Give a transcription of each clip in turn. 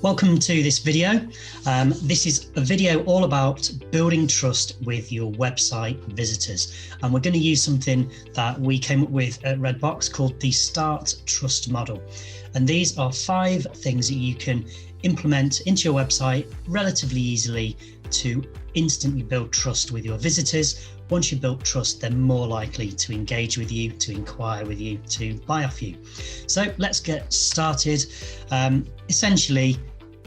Welcome to this video. This is a video all about building trust with your website visitors. And we're going to use something that we came up with at Redbox called the Start Trust Model. And these are 5 things that you can implement into your website relatively easily to instantly build trust with your visitors. Once you've built trust, they're more likely to engage with you, to inquire with you, to buy off you. So let's get started. Essentially,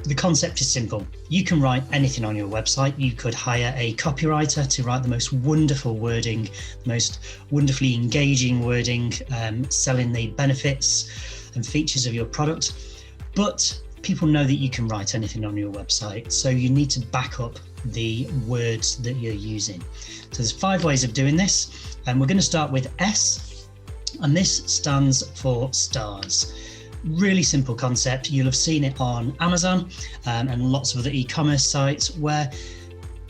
the concept is simple. You can write anything on your website. You could hire a copywriter to write the most wonderful wording, the most wonderfully engaging wording, selling the benefits and features of your product. But people know that you can write anything on your website, so you need to back up the words that you're using. So there's 5 ways of doing this, and we're going to start with S, and this stands for stars. Really simple concept. You'll have seen it on Amazon and lots of other e-commerce sites where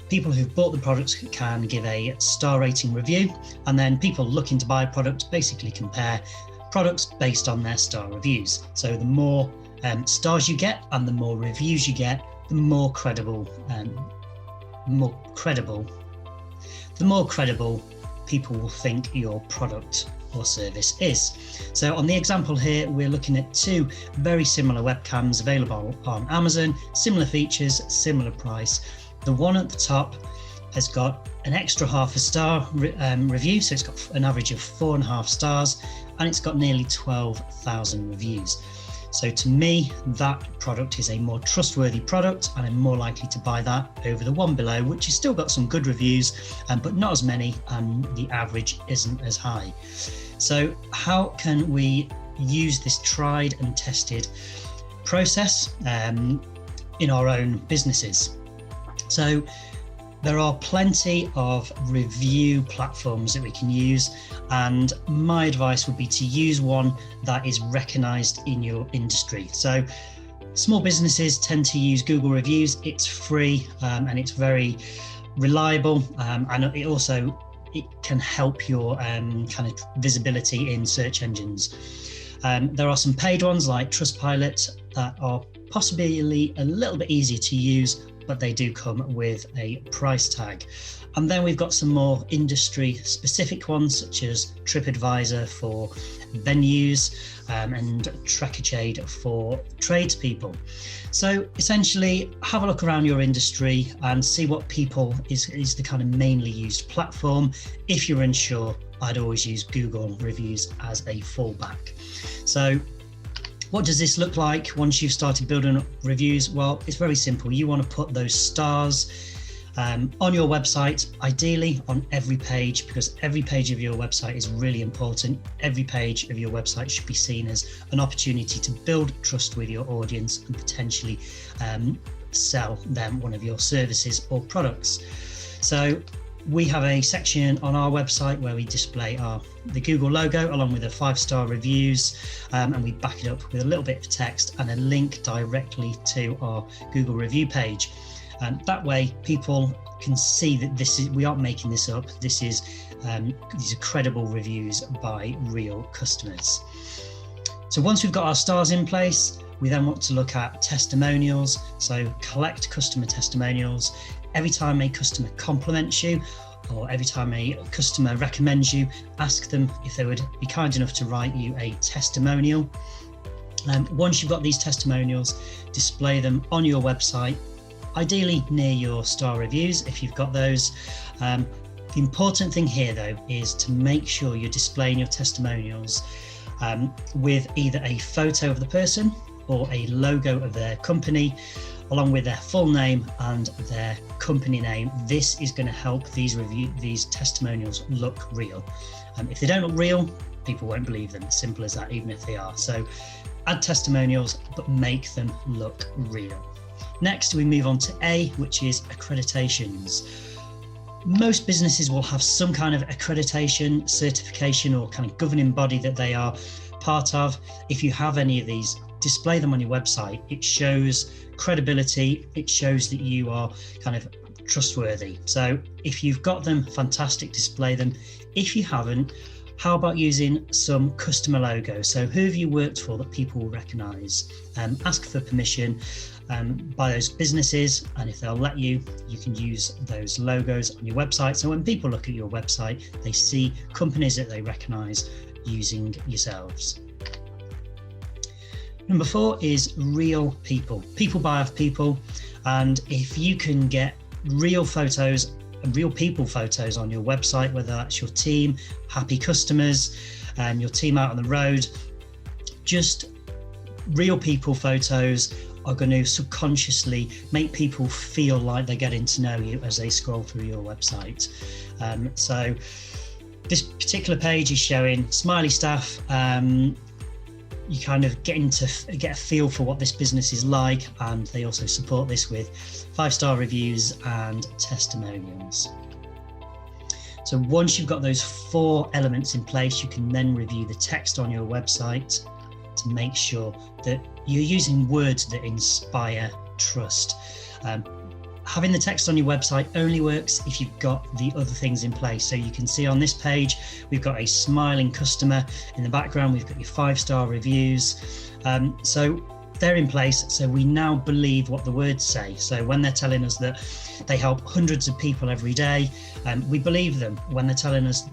people who've bought the products can give a star rating review, and then people looking to buy a product basically compare products based on their star reviews. So the more stars you get and the more reviews you get, the more credible people will think your product or service is. So on the example here, we're looking at 2 very similar webcams available on Amazon, similar features, similar price. The one at the top has got an extra half a star review, so it's got an average of 4.5 stars, and it's got nearly 12,000 reviews. So to me, that product is a more trustworthy product, and I'm more likely to buy that over the one below, which has still got some good reviews, but not as many, and the average isn't as high. So how can we use this tried and tested process in our own businesses? So there are plenty of review platforms that we can use, and my advice would be to use one that is recognized in your industry. So small businesses tend to use Google Reviews. It's free and it's very reliable, and it can help your kind of visibility in search engines. There are some paid ones like Trustpilot that are possibly a little bit easier to use, but they do come with a price tag. And then we've got some more industry specific ones such as TripAdvisor for venues and Accreditations for tradespeople. So essentially, have a look around your industry and see what people is the kind of mainly used platform. If you're unsure, I'd always use Google Reviews as a fallback. So what does this look like once you've started building up reviews? Well, it's very simple. You want to put those stars on your website, ideally on every page, because every page of your website is really important. Every page of your website should be seen as an opportunity to build trust with your audience and potentially sell them one of your services or products. So we have a section on our website where we display the Google logo along with the 5-star reviews, and we back it up with a little bit of text and a link directly to our Google review page. That way people can see that we aren't making this up. These are credible reviews by real customers. So once we've got our stars in place, we then want to look at testimonials. So collect customer testimonials. Every time a customer compliments you, or every time a customer recommends you, ask them if they would be kind enough to write you a testimonial. Once you've got these testimonials, display them on your website, ideally near your star reviews if you've got those. The important thing here though is to make sure you're displaying your testimonials with either a photo of the person or a logo of their company, along with their full name and their company name. This is going to help these testimonials look real. If they don't look real, people won't believe them. It's simple as that, even if they are. So add testimonials, but make them look real. Next, we move on to A, which is accreditations. Most businesses will have some kind of accreditation, certification, or kind of governing body that they are part of. If you have any of these, display them on your website. It shows credibility. It shows that you are kind of trustworthy. So if you've got them, fantastic, display them. If you haven't, How about using some customer logos? So who have you worked for that people will recognise? Ask for permission by those businesses, and if they'll let you, you can use those logos on your website. So when people look at your website, they see companies that they recognise using yourselves. Number 4 is real people. People buy off people, and if you can get real photos, real people photos on your website, whether that's your team, happy customers, and your team out on the road, just real people photos are going to subconsciously make people feel like they're getting to know you as they scroll through your website. So this particular page is showing smiley staff. You kind of get a feel for what this business is like, and they also support this with 5-star reviews and testimonials. So once you've got those 4 elements in place, you can then review the text on your website to make sure that you're using words that inspire trust. Having the text on your website only works if you've got the other things in place. So you can see on this page, we've got a smiling customer in the background. We've got your 5-star reviews. So they're in place. So we now believe what the words say. So when they're telling us that they help hundreds of people every day, we believe them. When they're telling us,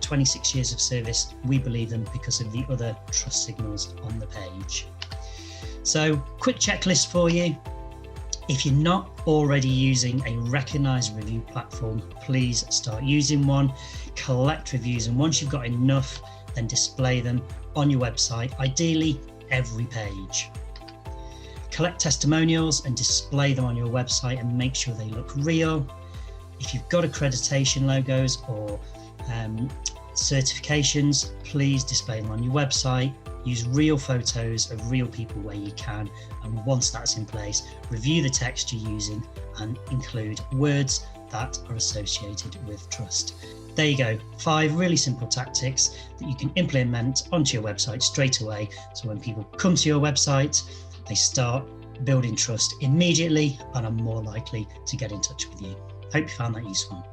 26 years of service, we believe them because of the other trust signals on the page. So quick checklist for you. If you're not already using a recognised review platform, please start using one. Collect reviews, and once you've got enough, then display them on your website, ideally every page. Collect testimonials and display them on your website and make sure they look real. If you've got accreditation logos or certifications, please display them on your website. Use real photos of real people where you can, and once that's in place, review the text you're using and include words that are associated with trust. There you go, 5 really simple tactics that you can implement onto your website straight away, so when people come to your website, they start building trust immediately and are more likely to get in touch with you. Hope you found that useful.